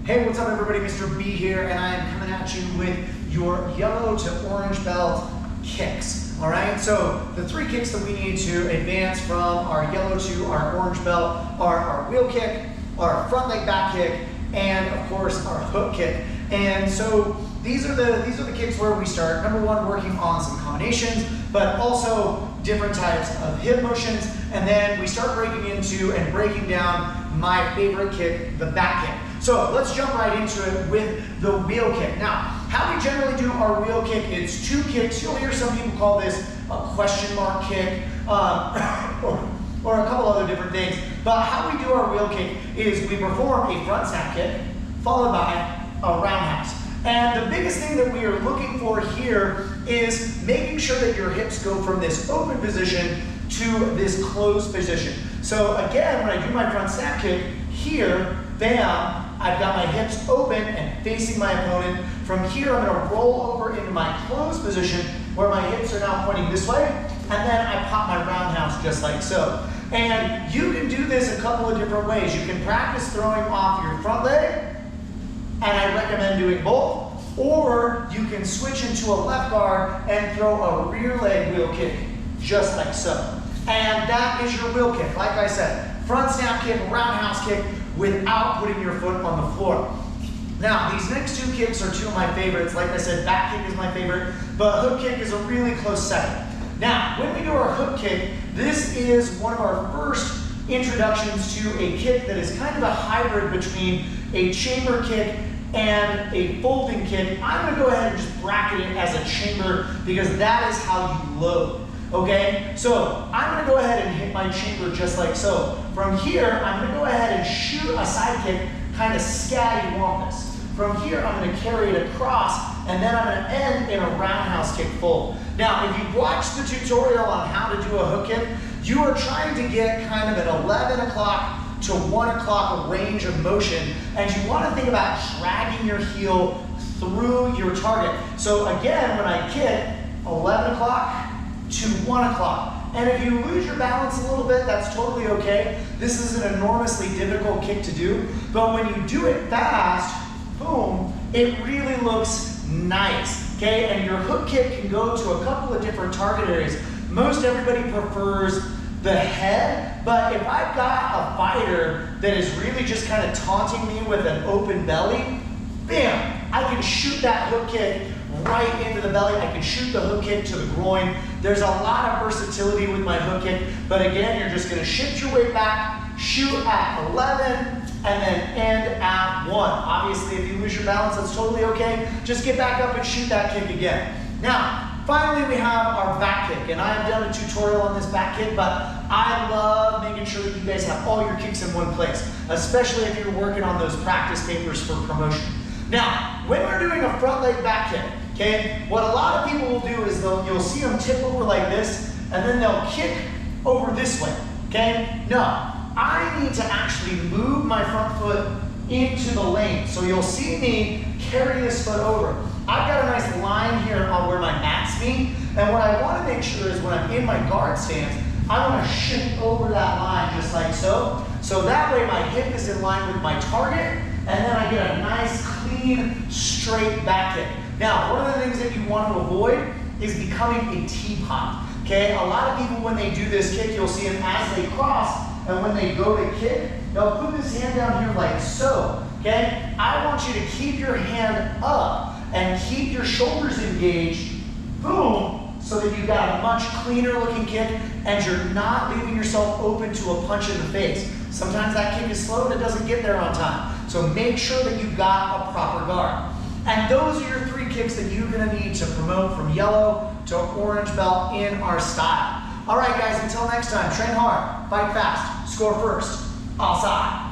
Hey, what's up everybody? Mr. B here, and I am coming at you with your yellow to orange belt kicks. All right, so the three kicks that we need to advance from our yellow to our orange belt are our wheel kick, our front leg back kick, and of course our hook kick. And so these are the kicks where we start, number one, working on some combinations, but also different types of hip motions, and then we start breaking into and breaking down my favorite kick, the back kick. So let's jump right into it with the wheel kick. Now, how we generally do our wheel kick, it's two kicks. You'll hear some people call this a question mark kick, or a couple other different things. But how we do our wheel kick is we perform a front snap kick, followed by a roundhouse. And the biggest thing that we are looking for here is making sure that your hips go from this open position to this closed position. So again, when I do my front snap kick, here, bam, I've got my hips open and facing my opponent. From here, I'm gonna roll over into my closed position where my hips are now pointing this way, and then I pop my roundhouse just like so. And you can do this a couple of different ways. You can practice throwing off your front leg, and I recommend doing both, or you can switch into a left guard and throw a rear leg wheel kick, just like so. And that is your wheel kick. Like I said, front snap kick, roundhouse kick, without putting your foot on the floor. Now, these next two kicks are two of my favorites. Like I said, back kick is my favorite, but hook kick is a really close second. Now, when we do our hook kick, this is one of our first introductions to a kick that is kind of a hybrid between a chamber kick and a folding kick. I'm gonna go ahead and just bracket it as a chamber because that is how you load. Okay, so I'm gonna go ahead and hit my chamber just like so. From here, I'm gonna go ahead and shoot a side kick, kind of scattywampus. From here, I'm gonna carry it across, and then I'm gonna end in a roundhouse kick fold. Now, if you've watched the tutorial on how to do a hook kick, you are trying to get kind of an 11 o'clock to 1 o'clock range of motion, and you wanna think about dragging your heel through your target. So again, when I kick, 11 o'clock, to 1 o'clock. And if you lose your balance a little bit, that's totally okay. This is an enormously difficult kick to do, but when you do it fast, boom, it really looks nice, okay? And your hook kick can go to a couple of different target areas. Most everybody prefers the head, but if I've got a fighter that is really just kind of taunting me with an open belly, bam, I can shoot that hook kick right into the belly. I can shoot the hook kick to the groin. There's a lot of versatility with my hook kick, but again, you're just gonna shift your weight back, shoot at 11, and then end at 1. Obviously, if you lose your balance, that's totally okay. Just get back up and shoot that kick again. Now, finally, we have our back kick, and I have done a tutorial on this back kick, but I love making sure that you guys have all your kicks in one place, especially if you're working on those practice papers for promotion. Now, when we're doing a front leg back kick, okay, what a lot of people will do is you'll see them tip over like this, and then they'll kick over this way, okay? No, I need to actually move my front foot into the lane. So you'll see me carry this foot over. I've got a nice line here on where my mats meet, and what I wanna make sure is when I'm in my guard stance, I wanna shift over that line just like so. So that way my hip is in line with my target, and then I get a nice, clean, straight back kick. Now, one of the things that you want to avoid is becoming a teapot, okay? A lot of people, when they do this kick, you'll see them as they cross, and when they go to kick, they'll put this hand down here like so, okay? I want you to keep your hand up and keep your shoulders engaged, boom, so that you've got a much cleaner looking kick, and you're not leaving yourself open to a punch in the face. Sometimes that kick is slow and it doesn't get there on time. So make sure that you've got a proper guard. And those are your three kicks that you're gonna need to promote from yellow to orange belt in our style. All right, guys, until next time, train hard, fight fast, score first, outside.